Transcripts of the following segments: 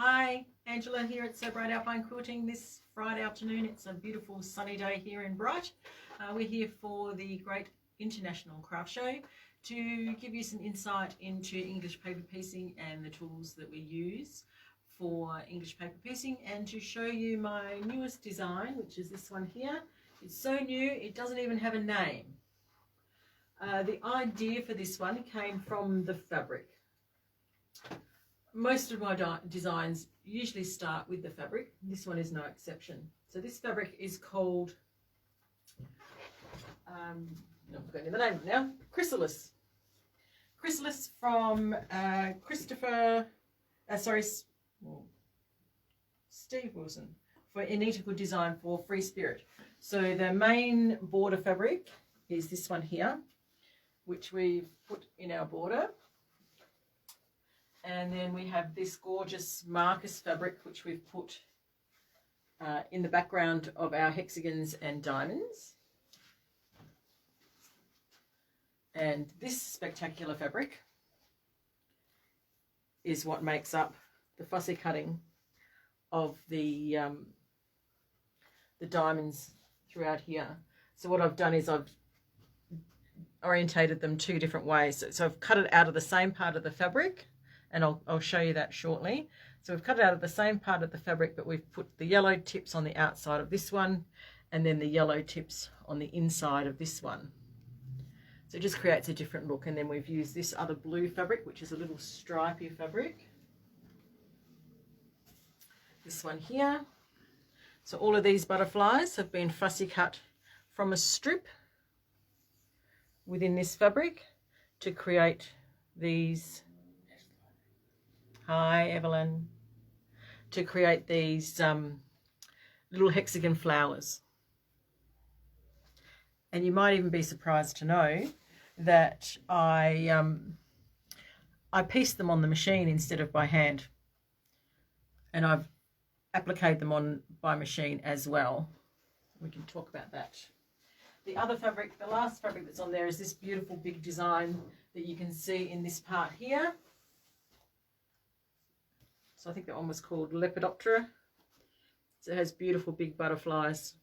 Hi, Angela here at So Bright Alpine Quilting. This Friday afternoon, it's a beautiful sunny day here in Bright. We're here for the Great International Craft Show to give you some insight into English paper piecing and the tools that we use for English paper piecing, and to show you my newest design, which is this one here. It's so new, it doesn't even have a name. The idea for this one came from the fabric. Most of my designs usually start with the fabric. This one is no exception. So this fabric is called, I'm forgetting the name now, Chrysalis. Chrysalis from Steve Wilson for Initial Design for Free Spirit. So the main border fabric is this one here, which we've put in our border. And then we have this gorgeous Marcus fabric, which we've put in the background of our hexagons and diamonds. And this spectacular fabric is what makes up the fussy cutting of the diamonds throughout here. So what I've done is I've orientated them two different ways. So I've cut it out of the same part of the fabric, and I'll show you that shortly. So we've cut it out of the same part of the fabric, but we've put the yellow tips on the outside of this one, and then the yellow tips on the inside of this one. So it just creates a different look. And then we've used this other blue fabric, which is a little stripy fabric. This one here. So all of these butterflies have been fussy cut from a strip within this fabric to create these, hi Evelyn, to create these little hexagon flowers. And you might even be surprised to know that I pieced them on the machine instead of by hand, and I've appliqued them on by machine as well. We can talk about that. The other fabric, the last fabric that's on there, is this beautiful big design that you can see in this part here. So I think that one was called Lepidoptera. So it has beautiful big butterflies.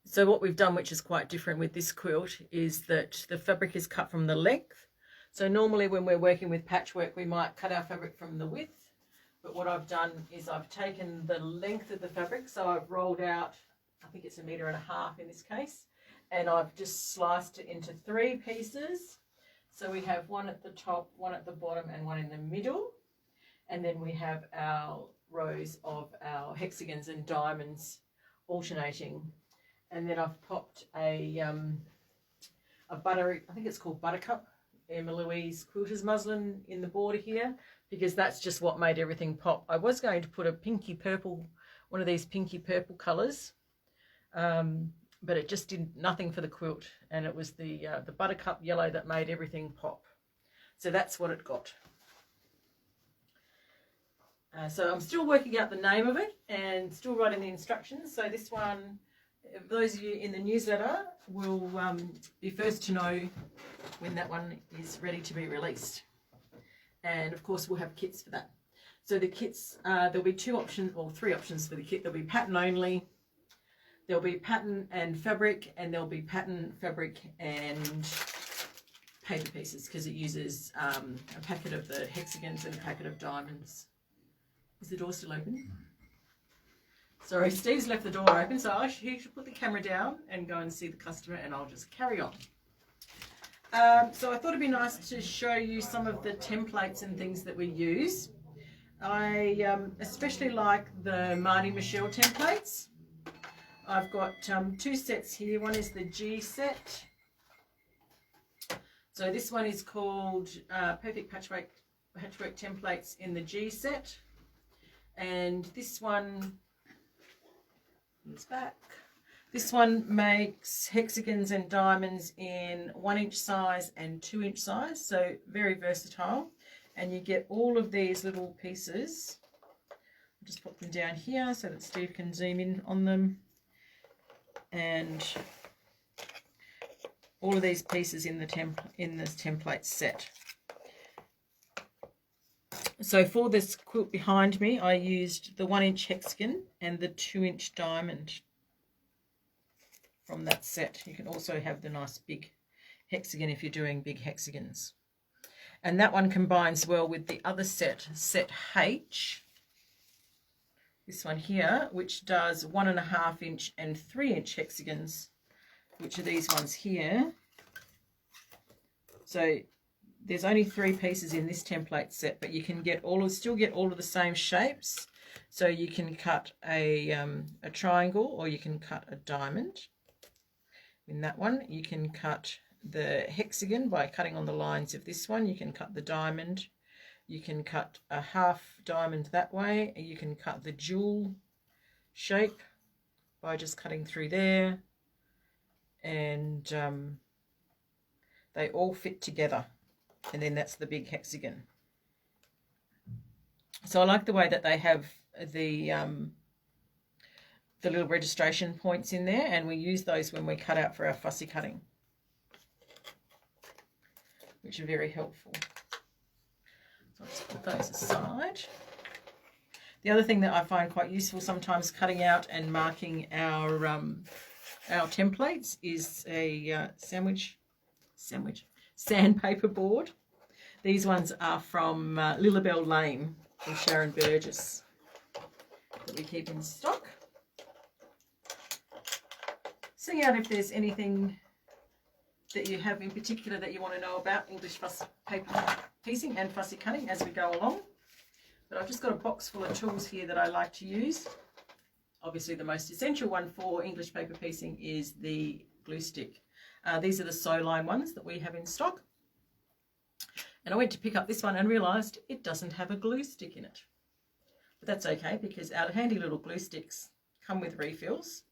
So what we've done, which is quite different with this quilt, is that the fabric is cut from the length. So normally when we're working with patchwork, we might cut our fabric from the width. But what I've done is I've taken the length of the fabric. So I've rolled out, I think it's 1.5 meters in this case, and I've just sliced it into 3 pieces. So we have one at the top, one at the bottom, and one in the middle. And then we have our rows of our hexagons and diamonds alternating. And then I've popped a butter, I think it's called Buttercup, Emma Louise quilter's muslin in the border here, because that's just what made everything pop. I was going to put a pinky purple, one of these pinky purple colours, but it just did nothing for the quilt, and it was the Buttercup yellow that made everything pop. So that's what it got. So I'm still working out the name of it and still writing the instructions. So this one, those of you in the newsletter will be first to know when that one is ready to be released. And of course we'll have kits for that. So the kits, there'll be 2 options, or 3 options for the kit. There'll be pattern only, there'll be pattern and fabric, and there'll be pattern, fabric and paper pieces, because it uses a packet of the hexagons and a packet of diamonds. Is the door still open? Sorry, Steve's left the door open, so he should put the camera down and go and see the customer, and I'll just carry on. So I thought it'd be nice to show you some of the templates and things that we use. I especially like the Marty Michelle templates. I've got 2 sets here. One is the G set. So this one is called Perfect Patchwork Templates in the G set. And this one is back. This one makes hexagons and diamonds in 1-inch size and 2-inch size, so very versatile. And you get all of these little pieces. I'll just put them down here so that Steve can zoom in on them. And all of these pieces in this template set. So for this quilt behind me, I used the 1-inch hexagon and the 2-inch diamond from that set. You can also have the nice big hexagon if you're doing big hexagons. And that one combines well with the other set, set H. This one here, which does 1.5-inch and 3-inch hexagons, which are these ones here. So there's only 3 pieces in this template set, but you can get still get all of the same shapes. So you can cut a triangle, or you can cut a diamond. In that one, you can cut the hexagon by cutting on the lines of this one. You can cut the diamond. You can cut a half diamond that way. You can cut the jewel shape by just cutting through there. And they all fit together. And then that's the big hexagon. So I like the way that they have the little registration points in there, and we use those when we cut out for our fussy cutting, which are very helpful. So I'll just put those aside. The other thing that I find quite useful sometimes cutting out and marking our templates is a sandpaper board. These ones are from Lilibel Lane from Sharon Burgess that we keep in stock. See out if there's anything that you have in particular that you want to know about English paper piecing and fussy cutting as we go along. But I've just got a box full of tools here that I like to use. Obviously the most essential one for English paper piecing is the glue stick. These are the Soline ones that we have in stock. And I went to pick up this one and realised it doesn't have a glue stick in it. But that's okay, because our handy little glue sticks come with refills.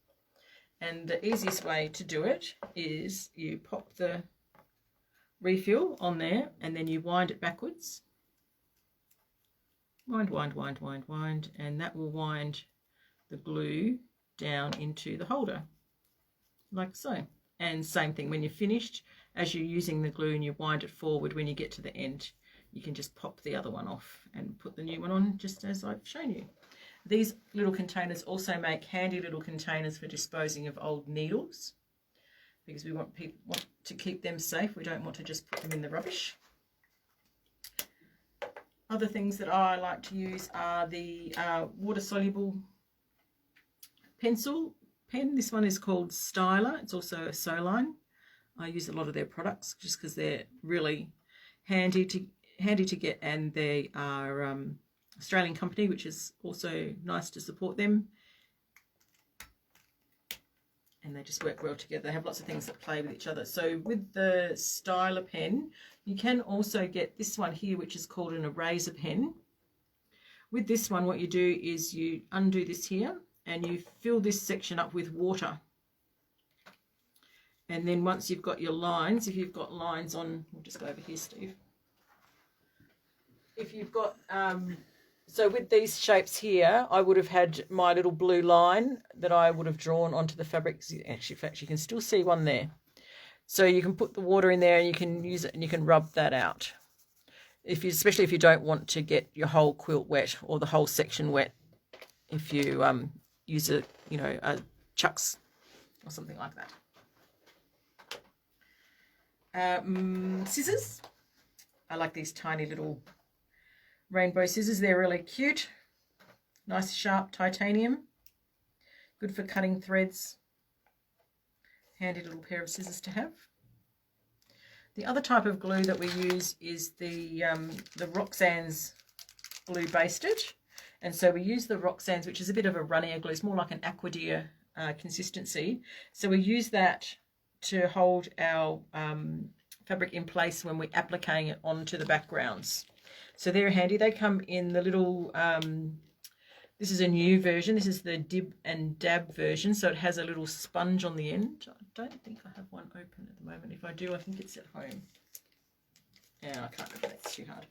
And the easiest way to do it is you pop the refill on there and then you wind it backwards. Wind, wind, wind, wind, wind, and that will wind the glue down into the holder, like so. And same thing, when you're finished, as you're using the glue and you wind it forward, when you get to the end, you can just pop the other one off and put the new one on, just as I've shown you. These little containers also make handy little containers for disposing of old needles, because we want to keep them safe. We don't want to just put them in the rubbish. Other things that I like to use are the water-soluble pencil pen. This one is called Styler. It's also a Soline. I use a lot of their products just because they're really handy to get, and they are Australian company, which is also nice to support them. And they just work well together. They have lots of things that play with each other. So with the Styler pen, you can also get this one here, which is called an eraser pen. With this one, what you do is you undo this here and you fill this section up with water. And then once you've got your lines, if you've got lines on, we'll just go over here, Steve. If you've got, so with these shapes here, I would have had my little blue line that I would have drawn onto the fabric. Actually, in fact, you can still see one there. So you can put the water in there and you can use it and you can rub that out. Especially if you don't want to get your whole quilt wet or the whole section wet, if you use a chucks or something like that. Scissors. I like these tiny little rainbow scissors. They're really cute. Nice sharp titanium. Good for cutting threads. Handy little pair of scissors to have. The other type of glue that we use is the Roxanne's glue basted. And so we use the Roxanne's, which is a bit of a runnier glue. It's more like an aquadeer consistency. So we use that to hold our fabric in place when we're appliquing it onto the backgrounds. So they're handy. They come in the little, this is a new version. This is the Dib and Dab version. So it has a little sponge on the end. I don't think I have one open at the moment. If I do, I think it's at home. Yeah, I can't remember. That's too hard.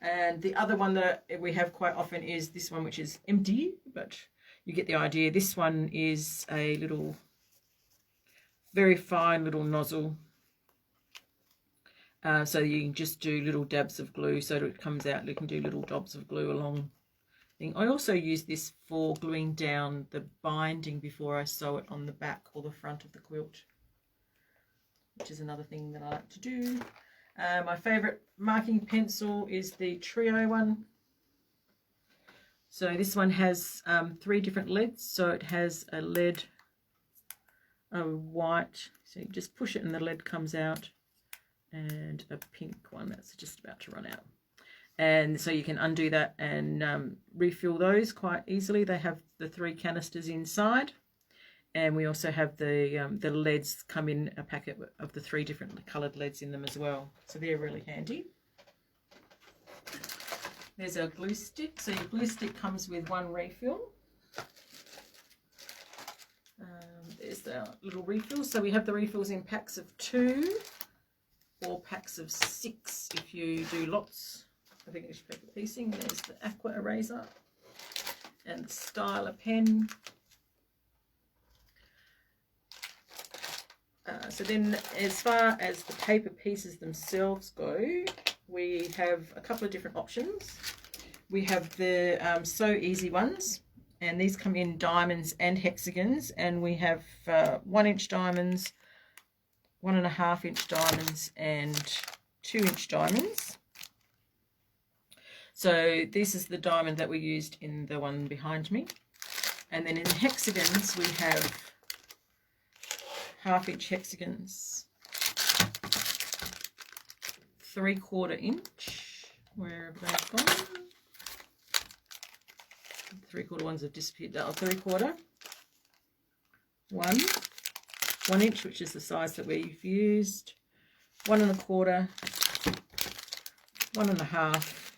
And the other one that we have quite often is this one, which is empty, but you get the idea. This one is a little, very fine little nozzle. So you can just do little dabs of glue so that it comes out. You can do little dobs of glue along thing. I also use this for gluing down the binding before I sew it on the back or the front of the quilt, which is another thing that I like to do. My favourite marking pencil is the Trio one. So this one has 3 different leads. So it has a lead, a white, so you just push it and the lead comes out, and a pink one that's just about to run out. And so you can undo that and refill those quite easily. They have the 3 canisters inside, and we also have the leads come in a packet of the 3 different coloured leads in them as well. So they're really handy. There's a glue stick. So your glue stick comes with 1 refill. There's the little refills. So we have the refills in packs of 2 or packs of 6 if you do lots of English paper piecing. There's the aqua eraser and the styler pen. So then as far as the paper pieces themselves go, we have a couple of different options. We have the So Easy ones, and these come in diamonds and hexagons, and we have 1-inch diamonds, 1.5-inch diamonds and 2-inch diamonds. So this is the diamond that we used in the one behind me. And then in the hexagons we have 1/2-inch hexagons, 3/4 inch, where have they gone? 3/4 ones have disappeared. 3/4, 1 inch, which is the size that we've used, 1.25, 1.5,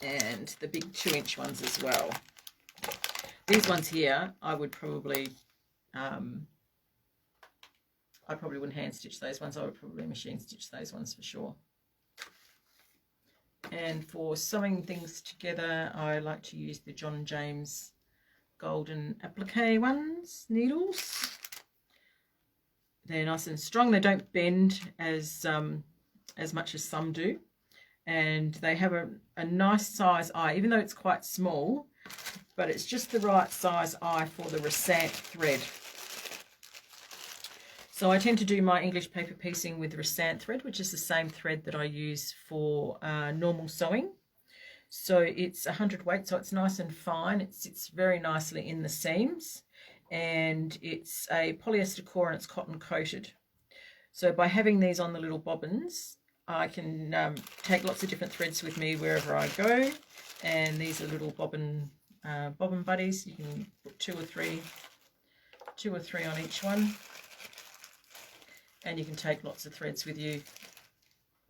and the big 2-inch ones as well. These ones here, I would probably, I probably wouldn't hand stitch those ones. I would probably machine stitch those ones for sure. And for sewing things together, I like to use the John James Golden Applique ones, needles. They're nice and strong. They don't bend as much as some do. And they have a nice size eye, even though it's quite small, but it's just the right size eye for the Resant thread. So I tend to do my English paper piecing with Resant thread, which is the same thread that I use for normal sewing. So it's 100 weight, so it's nice and fine. It sits very nicely in the seams, and it's a polyester core and it's cotton coated. So by having these on the little bobbins, I can take lots of different threads with me wherever I go. And these are little bobbin buddies. You can put two or three on each one. And you can take lots of threads with you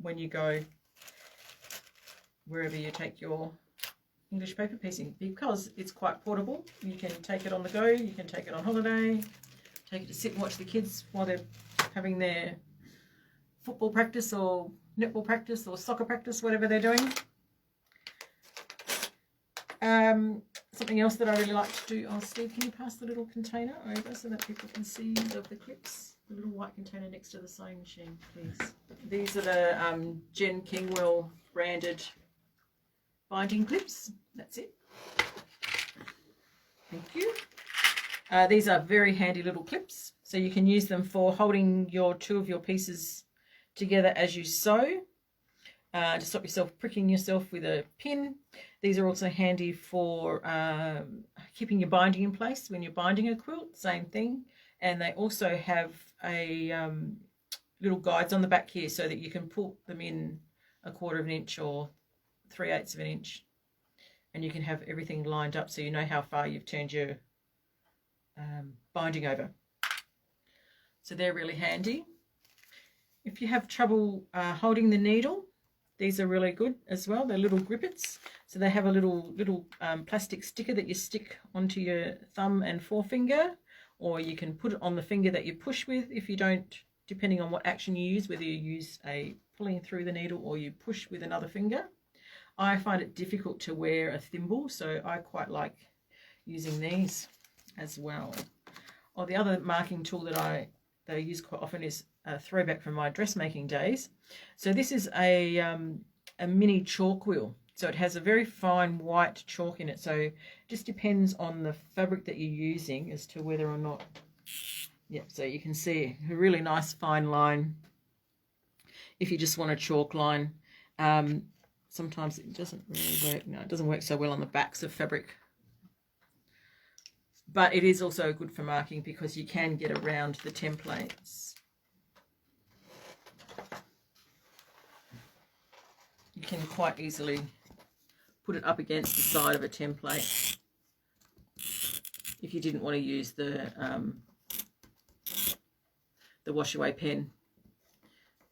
when you go wherever you take your English paper piecing, because it's quite portable. You can take it on the go, you can take it on holiday, take it to sit and watch the kids while they're having their football practice or netball practice or soccer practice, whatever they're doing. Something else that I really like to do. Oh, Steve, can you pass the little container over so that people can see the clips? The little white container next to the sewing machine, please. These are the Jen Kingwell branded binding clips. That's it. Thank you. These are very handy little clips, so you can use them for holding your 2 of your pieces together as you sew, to stop yourself pricking yourself with a pin. These are also handy for keeping your binding in place when you're binding a quilt, same thing. And they also have a little guides on the back here so that you can put them in 1/4 of an inch or 3/8 of an inch, and you can have everything lined up so you know how far you've turned your binding over. So they're really handy. If you have trouble holding the needle, these are really good as well. They're little grippets. So they have a little plastic sticker that you stick onto your thumb and forefinger, or you can put it on the finger that you push with if you don't, depending on what action you use, whether you use a pulling through the needle or you push with another finger. I find it difficult to wear a thimble, so I quite like using these as well. Or the other marking tool that I use quite often is throwback from my dressmaking days. So this is a mini chalk wheel. So it has a very fine white chalk in it. So it just depends on the fabric that you're using as to whether or not. Yeah, so you can see a really nice fine line if you just want a chalk line. Sometimes it doesn't really work. No, it doesn't work so well on the backs of fabric. But it is also good for marking because you can get around the templates. You can quite easily put it up against the side of a template if you didn't want to use the wash away pen.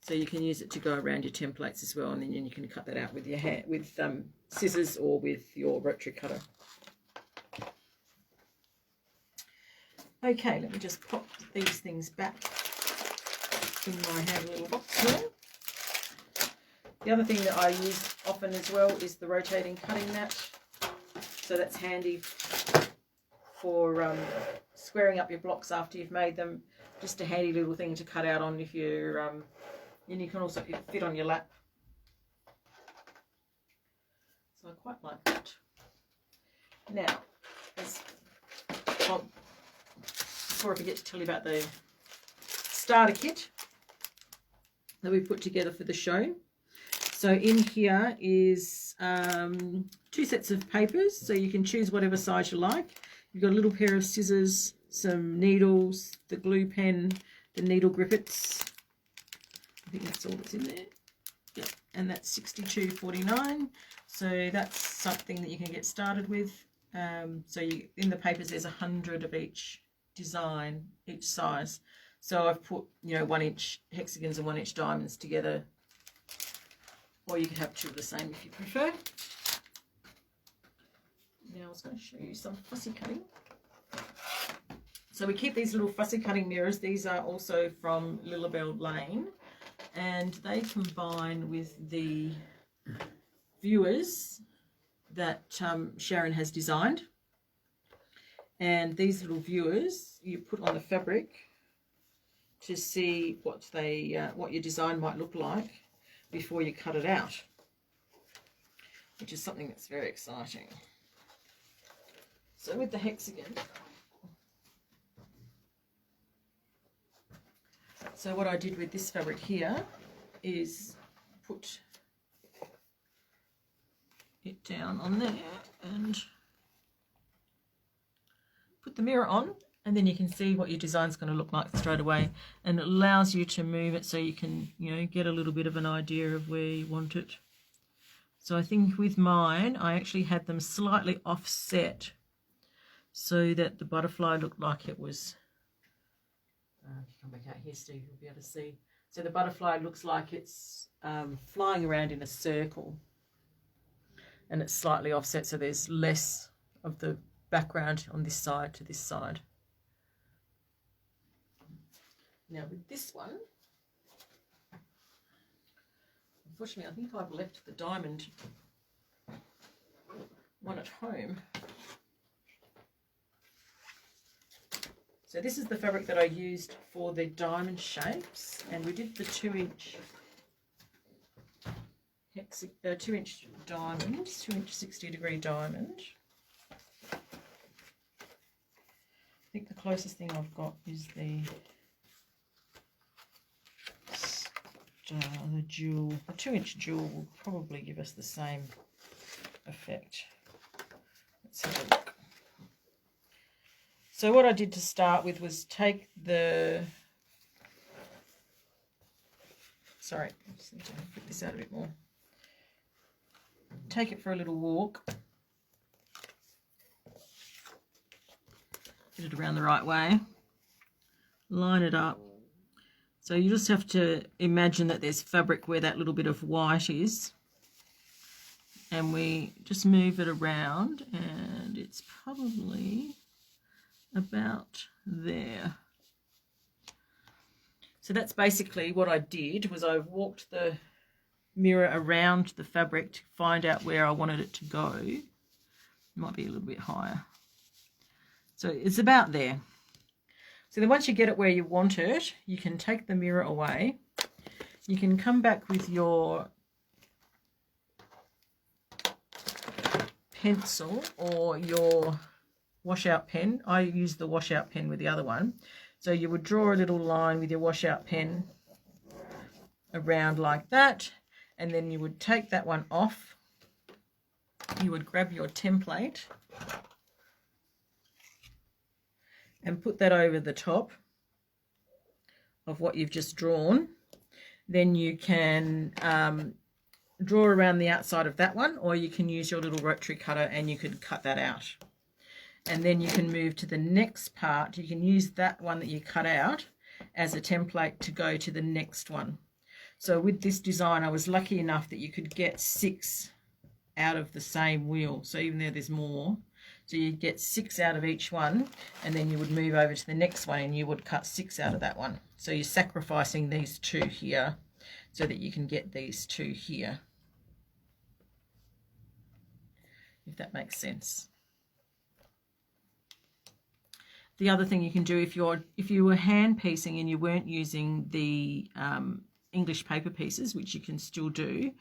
So you can use it to go around your templates as well, and then you can cut that out with your hand, with scissors or with your rotary cutter. Okay, let me just pop these things back in my handy little box here. The other thing that I use often as well is the rotating cutting mat. So that's handy for squaring up your blocks after you've made them. Just a handy little thing to cut out on if you're, and you can also fit on your lap. So I quite like that. Now, before I forget to tell you about the starter kit that we put together for the show. So in here is 2 sets of papers, so you can choose whatever size you like. You've got a little pair of scissors, some needles, the glue pen, the needle grippets. I think that's all that's in there. Yep, and that's $62.49. So that's something that you can get started with. So in the papers there's 100 of each design, each size. So I've put 1 inch hexagons and 1 inch diamonds together. Or you can have 2 of the same if you prefer. Now I was going to show you some fussy cutting. So we keep these little fussy cutting mirrors. These are also from Lilibelle Lane, and they combine with the viewers that Sharon has designed. And these little viewers you put on the fabric to see what your design might look like before you cut it out, which is something that's very exciting. So with the hexagon, so what I did with this fabric here is put it down on there and put the mirror on, and then you can see what your design's going to look like straight away, and it allows you to move it so you can get a little bit of an idea of where you want it. So I think with mine I actually had them slightly offset so that the butterfly looked like it was come back out here, Steve, you'll be able to see. So the butterfly looks like it's flying around in a circle, and it's slightly offset, so there's less of the background on this side to this side. Now with this one, unfortunately I think I've left the diamond one at home. So this is the fabric that I used for the diamond shapes, and we did the 2-inch 2-inch diamond, 2-inch 60-degree diamond. I think the closest thing I've got is the jewel. A 2-inch jewel will probably give us the same effect. Let's have a look. So what I did to start with was take the, sorry, I just need to put this out a bit more. Take it for a little walk. Get it around the right way. Line it up. So you just have to imagine that there's fabric where that little bit of white is. And we just move it around, and it's probably about there. So that's basically what I did, was I walked the mirror around the fabric to find out where I wanted it to go. It might be a little bit higher. So it's about there. So then once you get it where you want it, you can take the mirror away. You can come back with your pencil or your washout pen. I use the washout pen with the other one. So you would draw a little line with your washout pen around like that, and then you would take that one off. You would grab your template and put that over the top of what you've just drawn. Then you can draw around the outside of that one, or you can use your little rotary cutter and you could cut that out. And then you can move to the next part. You can use that one that you cut out as a template to go to the next one. So with this design, I was lucky enough that you could get 6 out of the same wheel. So even though there's more, so you'd get 6 out of each one, and then you would move over to the next one and you would cut 6 out of that one. So you're sacrificing these 2 here so that you can get these 2 here, if that makes sense. The other thing you can do, if you were hand piecing and you weren't using the English paper pieces, which you can still do,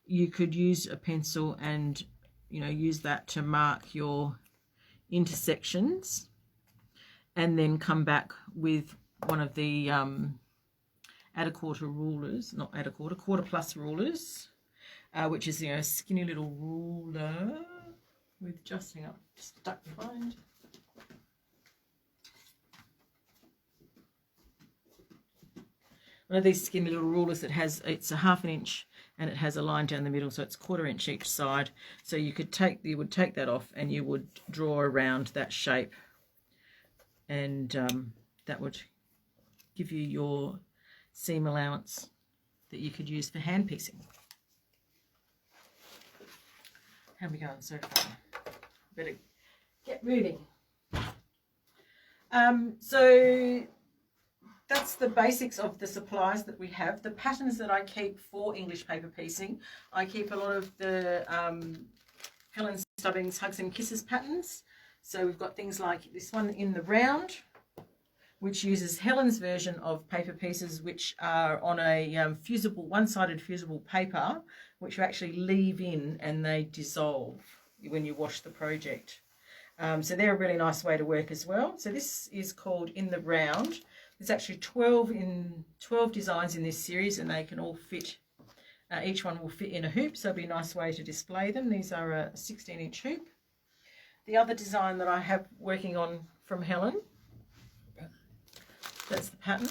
you could use a pencil and use that to mark your intersections, and then come back with one of the quarter plus rulers, which is a skinny little ruler with just stuck behind. One of these skinny little rulers that it's a 1/2 inch and it has a line down the middle, so it's 1/4 inch each side. So you would take that off and you would draw around that shape, and that would give you your seam allowance that you could use for hand piecing. How are we going so far? Better get moving. So that's the basics of the supplies that we have. The patterns that I keep for English paper piecing, I keep a lot of the Helen Stubbings Hugs and Kisses patterns. So we've got things like this one in the round, which uses Helen's version of paper pieces, which are on a fusible, one-sided fusible paper, which you actually leave in and they dissolve when you wash the project. So they're a really nice way to work as well. So this is called In the Round. There's actually 12 designs in this series, and they can all fit, each one will fit in a hoop, so it'll be a nice way to display them. These are a 16-inch hoop. The other design that I have working on from Helen, that's the pattern,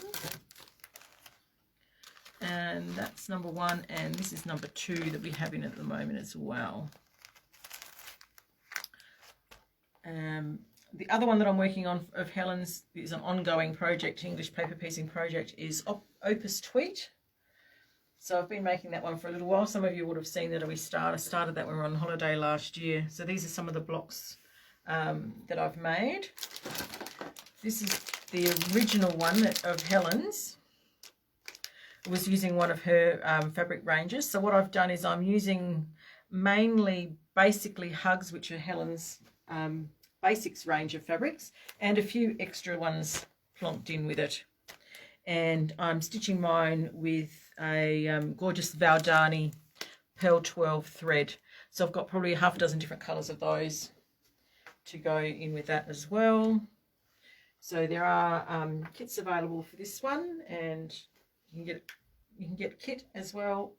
and that's number 1, and this is number 2 that we have in at the moment as well. The other one that I'm working on of Helen's is an ongoing project, English paper piecing project, is Opus Tweet. So I've been making that one for a little while. Some of you would have seen that I started that when we were on holiday last year. So these are some of the blocks that I've made. This is the original one of Helen's. I was using one of her fabric ranges. So what I've done is I'm using mainly basically Hugs, which are Helen's basics range of fabrics, and a few extra ones plonked in with it. And I'm stitching mine with a gorgeous Valdani Pearl 12 thread. So I've got probably 6 different colours of those to go in with that as well. So there are kits available for this one, and you can get a kit as well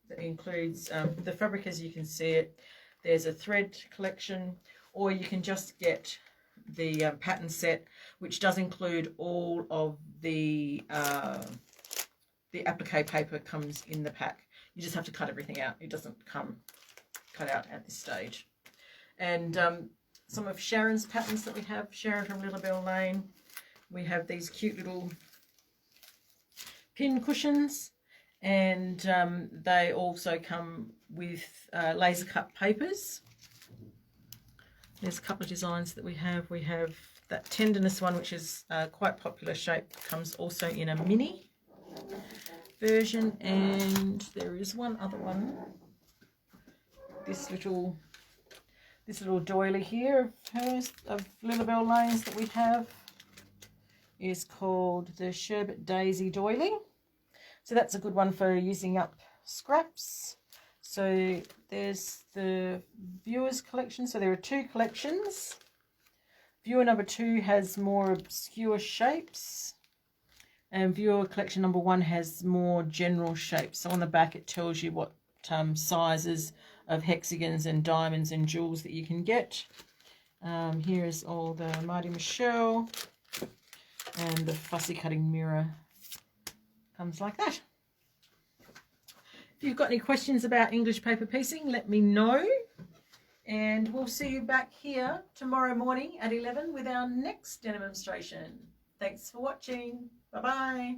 that includes the fabric as you can see it. There's a thread collection, or you can just get the pattern set, which does include all of the applique paper comes in the pack. You just have to cut everything out. It doesn't come cut out at this stage. And some of Sharon's patterns that we have, Sharon from Little Bell Lane, we have these cute little pin cushions, and they also come with laser cut papers. There's a couple of designs that we have. We have that tenderness one, which is quite popular shape, comes also in a mini version, and there is one other one. This little doily here of hers, of Lilabelle Lane's that we have. is called the Sherbet Daisy Doily. So that's a good one for using up scraps. So there's the Viewers collection. So there are 2 collections. Viewer number 2 has more obscure shapes, and Viewer collection number 1 has more general shapes. So on the back it tells you what sizes of hexagons and diamonds and jewels that you can get. Here is all the Marty Michelle, and the fussy cutting mirror comes like that. If you've got any questions about English paper piecing, let me know, and we'll see you back here tomorrow morning at 11 with our next demonstration. Thanks for watching. Bye bye.